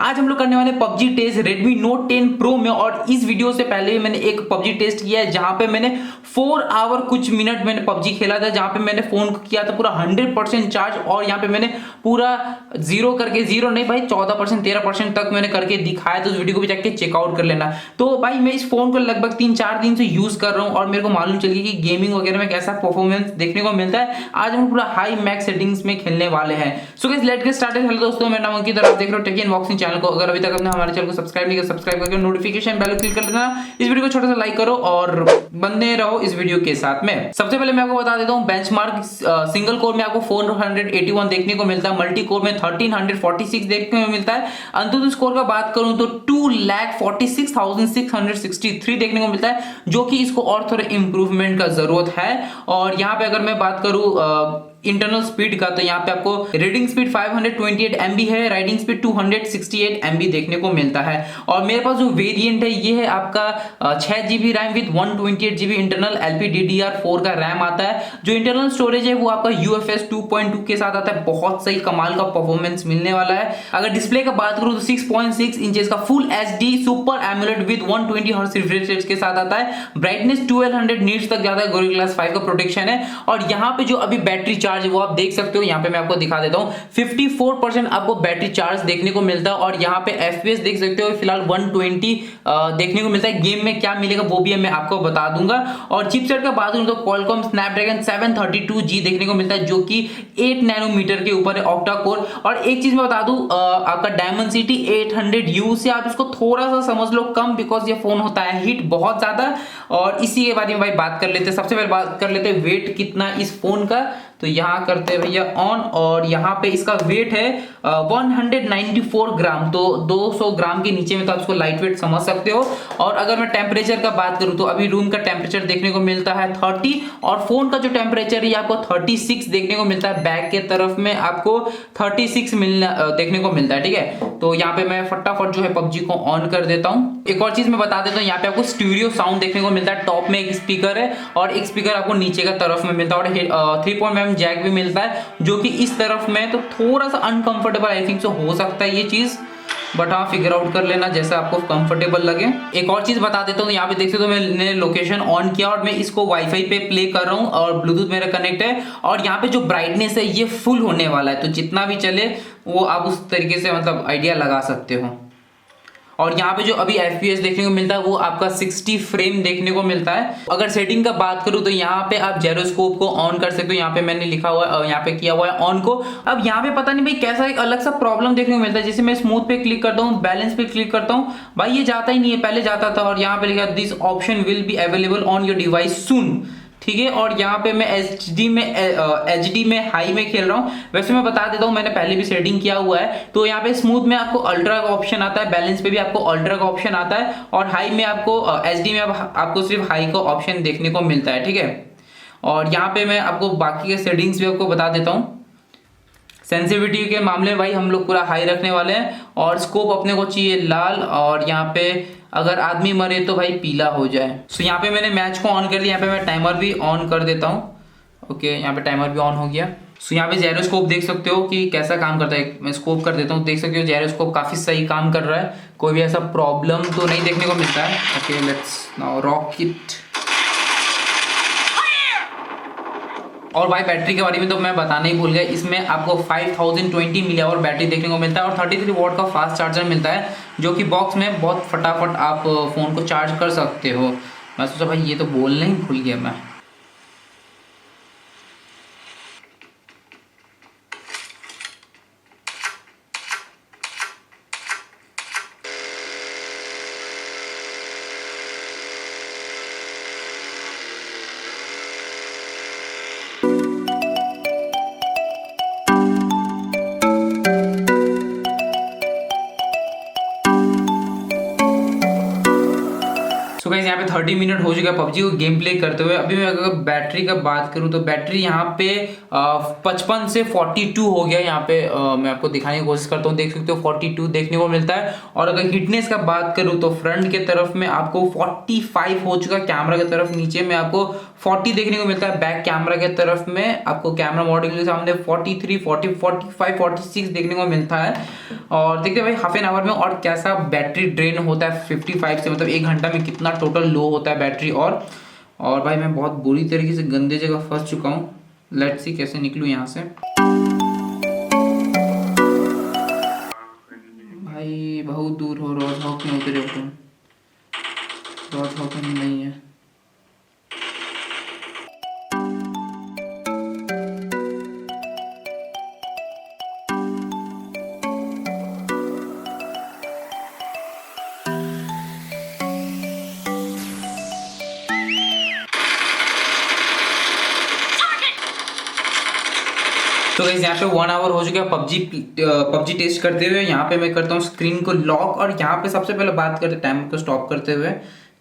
आज हम लोग करने वाले PUBG test Redmi Note 10 Pro में। और इस वीडियो से पहले भी मैंने एक पबजी टेस्ट किया है जहां पे मैंने 4 आवर कुछ मिनट मैंने पबजी खेला था, जहां पे मैंने फोन को किया था पूरा 100% चार्ज। और यहाँ पे मैंने पूरा जीरो करके, जीरो नहीं भाई 14% 13% तक मैंने करके दिखाया, तो उस वीडियो को भी जाके चेकआउट कर लेना। तो भाई मैं इस फोन को लगभग 3-4 दिन से यूज कर रहा हूँ और मेरे को मालूम चल गया कि गेमिंग वगैरह में कैसा परफॉर्मेंस देखने को मिलता है। आज हम पूरा हाई मैक्स सेटिंग्स में खेलने वाले हैं। So guys let's get started. Hello दोस्तों, मेरा नाम अंकित और आप देख रहे हो टेक अनबॉक्सिंग चैनल को। अगर अभी तक आपने हमारे चैनल को सब्सक्राइब नहीं किया, सब्सक्राइब करके नोटिफिकेशन बेल क्लिक कर देना। इस वीडियो को छोटा सा लाइक करो और बने रहो इस वीडियो के साथ में। सबसे पहले मैं आपको बता देता हूं, बेंचमार्क सिंगल कोर में आपको 481 देखने को मिलता है, मल्टी कोर में 1346 देखने को मिलता है। अंतुतु स्कोर का बात करूं तो 2,46,663 देखने को मिलता है, जो कि इसको और थोड़ा इंप्रूवमेंट का जरूरत है। और यहाँ पे अगर मैं बात करूं इंटरनल स्पीड का, तो यहाँ पे आपको रीडिंग स्पीड 528 MB है, राइटिंग स्पीड 268 MB देखने को मिलता है। और मेरे पास जो वेरिएंट है ये है आपका 6GB RAM with 128GB internal LPDDR4 का रैम आता है। जो इंटरनल स्टोरेज है वो आपका UFS 2.2 के साथ आता है। बहुत सही कमाल का परफॉर्मेंस मिलने वाला है। अगर डिस्प्ले का बात करूं तो 6.6 इंचेस का full HD super AMOLED with 120 hertz refresh rate के साथ आता है। ब्राइटनेस 1200 नीट्स तक जाता है, गोरिल्ला ग्लास 5 का प्रोटेक्शन है। और यहाँ पे जो अभी बैटरी चार्ज वो आप देख सकते हो, यहाँ पे मैं आपको दिखा देता हूँ 54% आपको बैटरी चार्ज देखने को मिलता है। और यहाँ पे FPS देख सकते हो फिलहाल 120 देखने को मिलता है। गेम में क्या मिलेगा वो भी मैं आपको बता दूंगा। और चिपसेट का बात करूं तो Qualcomm Snapdragon 732G देखने को मिलता है, जो कि 8 नैनोमीटर के ऊपर है, ऑक्टा कोर। और एक चीज मैं बता दूं, आपका Dimensity 800U से आप इसको थोड़ा सा समझ लो कम, बिकॉज ये फोन होता है हीट बहुत ज्यादा। और इसी के बारे में भाई बात कर लेते हैं। सबसे पहले बात कर लेते हैं वेट कितना इस फोन का, तो यहाँ करते हैं भैया ऑन। और यहाँ पे इसका वेट है 194 ग्राम, तो 200 ग्राम के नीचे में तो आप इसको लाइट वेट समझ सकते हो। और अगर मैं टेम्परेचर का बात करूँ तो अभी रूम का टेम्परेचर देखने को मिलता है 30, और फोन का जो टेम्परेचर है आपको 36 देखने को मिलता है। बैक के तरफ में आपको 36 देखने को मिलता है, ठीक है। तो यहाँ पे मैं फटाफट जो है पबजी को ऑन कर देता हूँ। एक और चीज मैं बता देता हूँ, यहाँ पे आपको स्टूडियो साउंड देखने को मिलता है। टॉप में एक स्पीकर है और एक स्पीकर आपको नीचे का तरफ में मिलता है, और 3.5mm जैक भी मिलता है, जो कि इस तरफ में तो थोड़ा सा अनकंफर्टेबल आई थिंक सो हो सकता है ये चीज, बट हाँ फिगर आउट कर लेना जैसा आपको कंफर्टेबल लगे। एक और चीज बता देता हूँ, यहाँ पे देख सकते हो मैंने लोकेशन ऑन किया और मैं इसको वाईफाई पे प्ले कर रहा हूँ और ब्लूटूथ मेरा कनेक्ट है। और यहाँ पे जो ब्राइटनेस है ये फुल होने वाला है, तो जितना भी चले वो आप उस तरीके से मतलब आइडिया लगा सकते हो। और यहाँ पे जो अभी FPS देखने को मिलता है वो आपका 60 फ्रेम देखने को मिलता है। अगर सेटिंग का बात करूँ तो यहाँ पे आप जायरोस्कोप को ऑन कर सकते हो। यहाँ पे मैंने लिखा हुआ है, यहाँ पे किया हुआ है ऑन को। अब यहाँ पे पता नहीं भाई कैसा एक अलग सा प्रॉब्लम देखने को मिलता है। जैसे मैं स्मूथ पे क्लिक करता हूँ, बैलेंस पे क्लिक करता हूँ, भाई ये जाता ही नहीं है, पहले जाता था। और यहाँ पे लिखा this option will be available on your device soon, ठीक है। और यहाँ पे मैं HD में हाई में खेल रहा हूँ। वैसे मैं बता देता हूँ मैंने पहले भी सेटिंग किया हुआ है। तो यहाँ पे स्मूथ में आपको अल्ट्रा का ऑप्शन आता है, बैलेंस पे भी आपको अल्ट्रा का ऑप्शन आता है, और हाई में आपको HD में आपको सिर्फ हाई का ऑप्शन देखने को मिलता है, ठीक है। और यहाँ पे मैं आपको बाकी के सेटिंग्स भी आपको बता देता हूँ। सेंसिटिविटी के मामले में भाई हम लोग पूरा हाई रखने वाले हैं, और स्कोप अपने को चाहिए लाल, और यहाँ पे अगर आदमी मरे तो भाई पीला हो जाए। सो यहाँ पे मैंने मैच को ऑन कर लिया। यहाँ पे मैं टाइमर भी ऑन कर देता हूँ। ओके, यहाँ पे टाइमर भी ऑन हो गया। सो यहाँ पे जायरोस्कोप देख सकते हो कि कैसा काम करता है। मैं स्कोप कर देता हूँ, देख सकते हो जायरोस्कोप काफी सही काम कर रहा है, कोई भी ऐसा प्रॉब्लम तो नहीं देखने को मिलता है। Okay let's now rock it. और भाई बैटरी के बारे में तो मैं बताना ही भूल गया, इसमें आपको 5020 mAh बैटरी देखने को मिलता है, और 33 वॉट का फास्ट चार्जर मिलता है, जो कि बॉक्स में बहुत फटाफट आप फोन को चार्ज कर सकते हो। मैं सोचा भाई ये तो बोलना ही भूल गया मैं। सो गाइस यहाँ पे 30 मिनट हो चुका है पबजी को गेम प्ले करते हुए। अभी मैं अगर बैटरी का बात करूँ तो बैटरी यहाँ पे 55 से 42 हो गया। यहाँ पे मैं आपको दिखाने की कोशिश करता हूँ, देख सकते हो 42 देखने को मिलता है। और अगर हिटनेस का बात करूँ तो फ्रंट के तरफ में आपको 45 हो चुका है, कैमरा की तरफ नीचे में आपको 40 देखने को मिलता है बैक कैमरा के तरफ में, आपको कैमरा मॉड्यूल के सामने 43, 40, 45, 46 देखने को मिलता है। और देखते हैं भाई हाफ एन आवर में और कैसा बैटरी ड्रेन होता है 55 से, मतलब 1 घंटा में कितना टोटल लो होता है बैटरी। और भाई मैं बहुत बुरी तरीके से गंदे जगह फंस चुका हूँ, लेट्स सी कैसे निकलूँ यहाँ से। भाई बहुत दूर हो, रोज हॉक में उतरे हो तुम, रोज हॉक में नहीं है। तो गाइस यहाँ पे 1 आवर हो चुका है पबजी टेस्ट करते हुए। यहाँ पे मैं करता हूँ स्क्रीन को लॉक, और यहाँ पे सबसे पहले बात करते हैं टाइमर को स्टॉप करते हुए।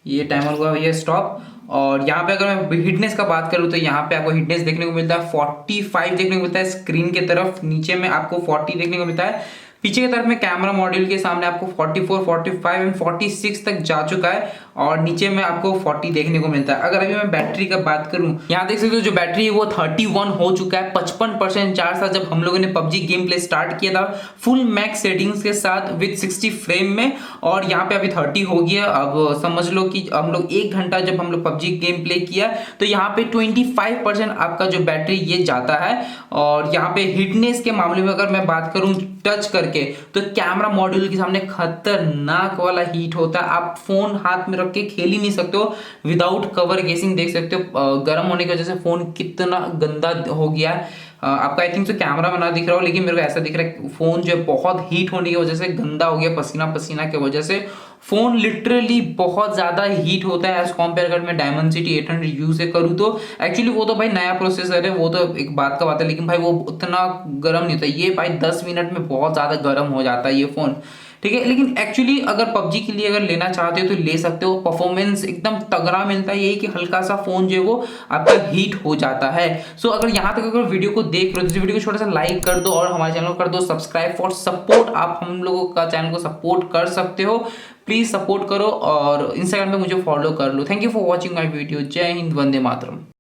ये टाइमर हुआ ये स्टॉप। और यहाँ पे अगर मैं हिटनेस का बात करूँ तो यहाँ पे आपको हिटनेस देखने को मिलता है 45 देखने को मिलता है स्क्रीन के तरफ, नीचे में आपको 40 देखने को मिलता है। पीछे की तरफ में कैमरा मॉड्यूल के सामने आपको 44, 45 एंड 46 तक जा चुका है, और नीचे में आपको 40 देखने को मिलता है। अगर अभी मैं बैटरी का बात करूं, यहाँ देख सकते हो जो बैटरी है वो 31 हो चुका है। 55% चार्ज था जब हम लोगों ने पबजी गेम प्ले स्टार्ट किया था फुल मैक्स सेटिंग्स के साथ विद 60 फ्रेम में, और यहाँ पे अभी 30 हो गया। अब समझ लो कि हम लोग 1 घंटा जब हम लोग पबजी गेम प्ले किया तो यहाँ पे 25% आपका जो बैटरी ये जाता है। और यहाँ पे हिटनेस के मामले में अगर मैं बात करूं टच करके, तो कैमरा मॉड्यूल के सामने खतरनाक वाला हीट होता है। आप फोन हाथ में रख के खेल ही नहीं सकते हो विदाउट कवर केसिंग। देख सकते हो गर्म होने की वजह से फोन कितना गंदा हो गया है। आपका आई थिंक तो कैमरा में ना दिख रहा हो, लेकिन मेरे को ऐसा दिख रहा है फोन जो है बहुत हीट होने की वजह से गंदा हो गया, पसीना पसीना की वजह से फोन लिटरली बहुत ज्यादा हीट होता है एज कॉम्पेयर अगर मैं डायमेंसिटी 800 यू से करूँ तो। एक्चुअली वो तो भाई नया प्रोसेसर है, वो तो एक बात का बात है, लेकिन भाई वो उतना गर्म नहीं होता। ये भाई 10 मिनट में बहुत ज्यादा गर्म हो जाता है ये फोन, ठीक है। लेकिन एक्चुअली अगर पबजी के लिए अगर लेना चाहते हो तो ले सकते हो, परफॉर्मेंस एकदम तगड़ा मिलता है। यही कि हल्का सा फोन जो है वो आपका हीट हो जाता है। सो अगर यहाँ तक अगर वीडियो को देख रहे हो तो वीडियो को छोटा सा लाइक कर दो, और हमारे चैनल को कर दो सब्सक्राइब फॉर सपोर्ट। आप हम लोगों का चैनल को सपोर्ट कर सकते हो, प्लीज सपोर्ट करो, और इंस्टाग्राम पे मुझे फॉलो कर लो। Thank you for watching my video. जय हिंद, वंदे मातरम।